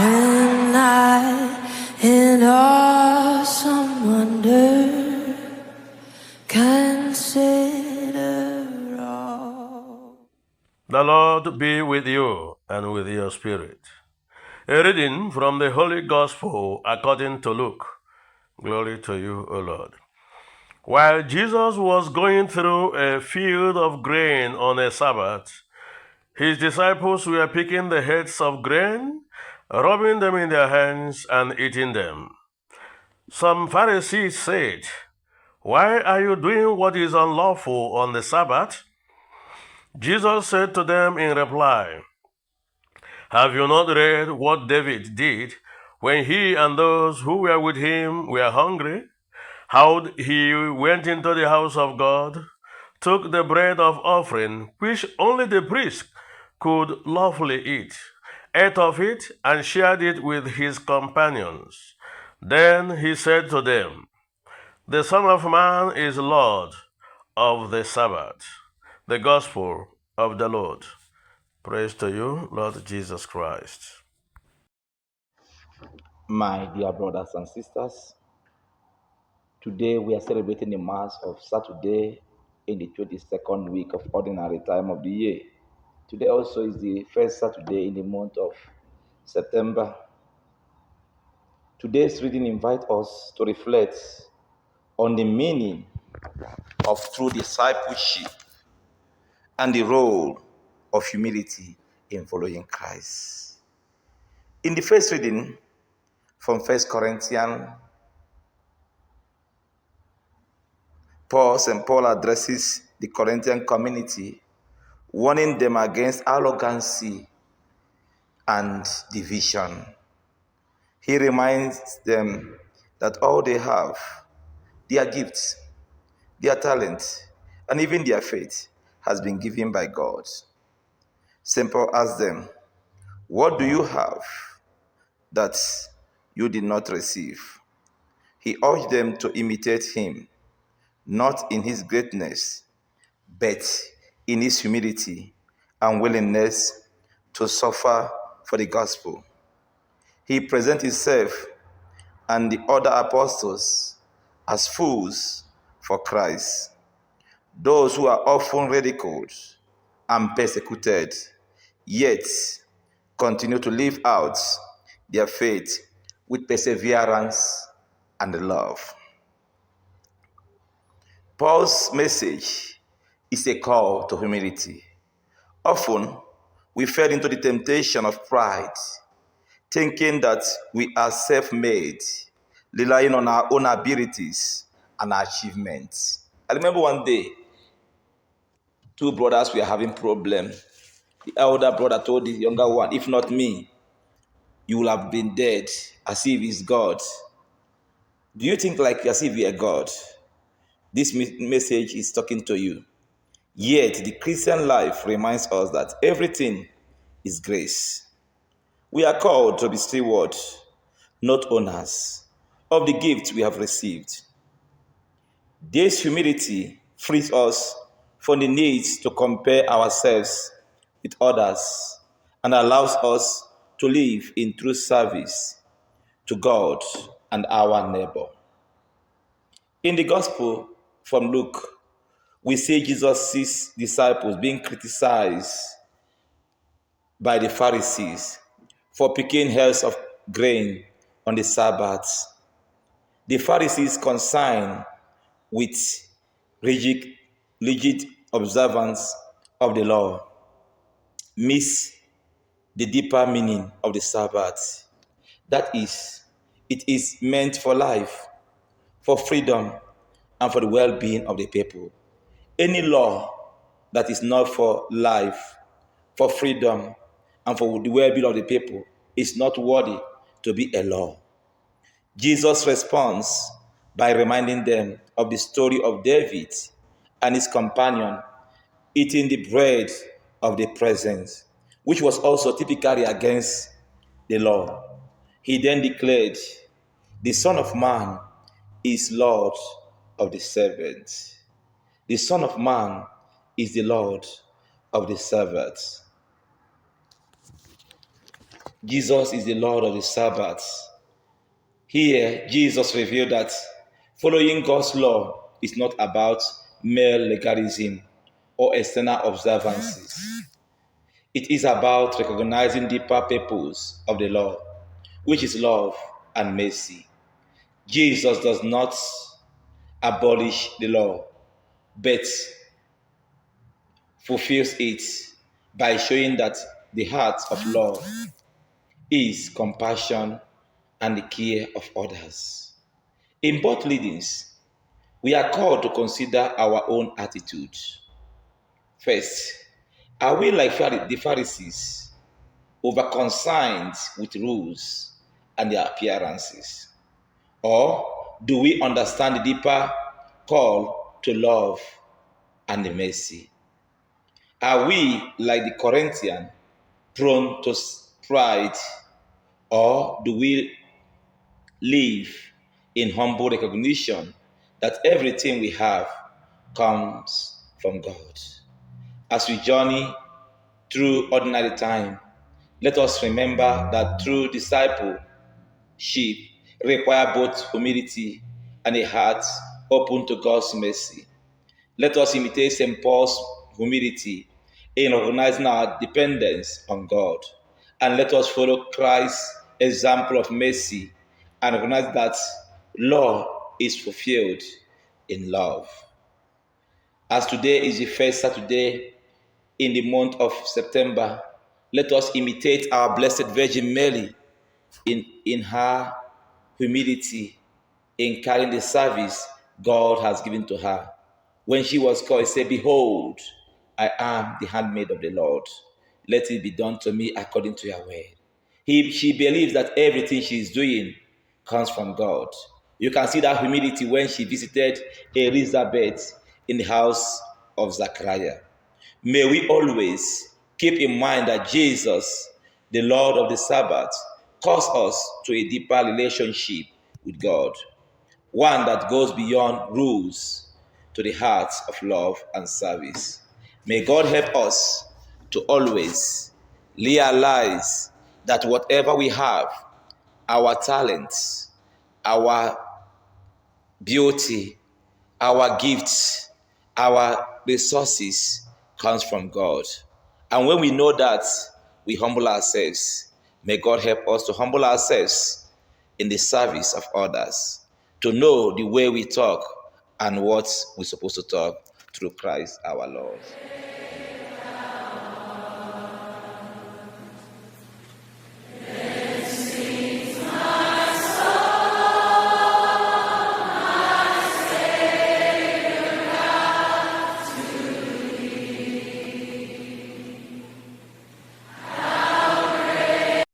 When I, in awesome wonder, consider all. The Lord be with you and with your spirit. A reading from the Holy Gospel according to Luke. Glory to you, O Lord. While Jesus was going through a field of grain on a Sabbath, his disciples were picking the heads of grain, rubbing them in their hands, and eating them. Some Pharisees said, "Why are you doing what is unlawful on the Sabbath?" Jesus said to them in reply, "Have you not read what David did when he and those who were with him were hungry? How he went into the house of God, took the bread of offering, which only the priest could lawfully eat, ate of it, and shared it with his companions. Then he said to them, 'The Son of Man is Lord of the Sabbath.'" The Gospel of the Lord. Praise to you, Lord Jesus Christ. My dear brothers and sisters, today we are celebrating the Mass of Saturday in the 22nd week of Ordinary Time of the year. Today also is the first Saturday in the month of September. Today's reading invites us to reflect on the meaning of true discipleship and the role of humility in following Christ. In the first reading from 1 Corinthians, St. Paul addresses the Corinthian community, warning them against arrogancy and division. He reminds them that all they have, their gifts, their talent, and even their faith, has been given by God. St. Paul asks them, "What do you have that you did not receive?" He urged them to imitate him, not in his greatness, but in his humility and willingness to suffer for the gospel. He presents himself and the other apostles as fools for Christ, those who are often ridiculed and persecuted, yet continue to live out their faith with perseverance and love. Paul's message is a call to humility. Often, we fell into the temptation of pride, thinking that we are self-made, relying on our own abilities and achievements. I remember one day, two brothers were having problems. The elder brother told the younger one, "If not me, you will have been dead," as if he's God. Do you think like as if you are God? This message is talking to you. Yet, the Christian life reminds us that everything is grace. We are called to be stewards, not owners, of the gifts we have received. This humility frees us from the need to compare ourselves with others and allows us to live in true service to God and our neighbor. In the Gospel from Luke, we see Jesus' disciples being criticized by the Pharisees for picking heads of grain on the Sabbath. The Pharisees concerned with rigid, rigid observance of the law miss the deeper meaning of the Sabbath. That is, it is meant for life, for freedom, and for the well-being of the people. Any law that is not for life, for freedom, and for the well-being of the people is not worthy to be a law. Jesus responds by reminding them of the story of David and his companion eating the bread of the presence, which was also typically against the law. He then declared, "The Son of Man is Lord of the servants." The Son of Man is the Lord of the servants. Jesus is the Lord of the Sabbath. Here, Jesus revealed that following God's law is not about mere legalism or external observances. It is about recognizing deeper purpose of the law, which is love and mercy. Jesus does not abolish the law, but fulfills it by showing that the heart of love is compassion and the care of others. In both leadings, we are called to consider our own attitude. First, are we like the Pharisees, over-concerned with rules and their appearances? Or do we understand the deeper call to love and the mercy? Are we like the Corinthian, prone to pride, or do we live in humble recognition that everything we have comes from God? As we journey through ordinary time, let us remember that true discipleship requires both humility and a heart open to God's mercy. Let us imitate St. Paul's humility in recognizing our dependence on God. And let us follow Christ's example of mercy and recognize that law is fulfilled in love. As today is the first Saturday in the month of September, let us imitate our Blessed Virgin Mary in her humility in carrying the service God has given to her. When she was called, she said, "Behold, I am the handmaid of the Lord. Let it be done to me according to your word." She believes that everything she is doing comes from God. You can see that humility when she visited Elizabeth in the house of Zachariah. May we always keep in mind that Jesus, the Lord of the Sabbath, calls us to a deeper relationship with God, one that goes beyond rules to the heart of love and service. May God help us to always realize that whatever we have, our talents, our beauty, our gifts, our resources comes from God. And when we know that, we humble ourselves. May God help us to humble ourselves in the service of others, to know the way we talk and what we're supposed to talk through Christ our Lord.